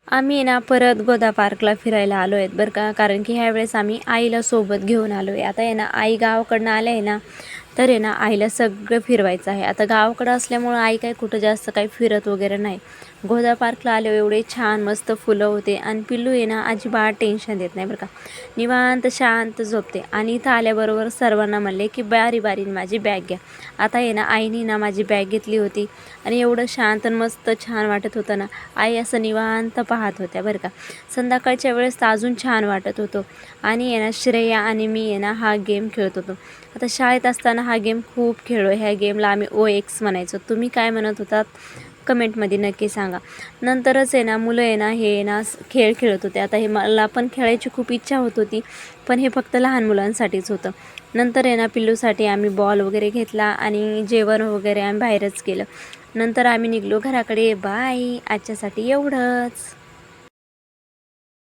आम्ही आहे ना परत गोदा पार्कला फिरायला आलो आहेत बरं का. कारण की ह्यावेळेस आम्ही आईला सोबत घेऊन आलो आहे. आता आहे ना आई गावाकडनं आल्या आहे ना, तर आहे ना आईला सगळं फिरवायचं आहे. आता गावाकडं असल्यामुळं आई काय कुठं जास्त काही फिरत वगैरे नाही. गोदा पार्कला आले एवढे छान मस्त फुलं होते आणि पिल्लू आहे ना अजिबात टेन्शन देत नाही बरं का. निवांत शांत झोपते. आणि इथं आल्याबरोबर सर्वांना म्हणले की बारी बारीने माझी बॅग घ्या. आता आहे ना आईने ना माझी बॅग घेतली होती आणि एवढं शांत आणि मस्त छान वाटत होतं ना. आई असं निवांत पाहत होत्या बरं का. संध्याकाळच्या वेळेस तर अजून छान वाटत होतं. आणि आहे ना श्रेया आणि मी आहे ना हा गेम खेळत होतो. आता शाळेत असताना हा गेम खूप खेळलो. ह्या गेमला आम्ही OX म्हणायचो. तुम्ही काय म्हणत होतात कमेंटमध्ये नक्की सांगा. नंतरच आहे ना मुलं आहे ना हे ना खेळ खेळत होते. आता हे मला पण खेळायची खूप इच्छा होत होती, पण हे फक्त लहान मुलांसाठीच होतं. नंतर आहे ना पिल्लूसाठी आम्ही बॉल वगैरे घेतला आणि जेवण वगैरे आम्ही बाहेरच केलं. नंतर आम्ही निघलो घराकडे. बाय, आजच्यासाठी एवढंच.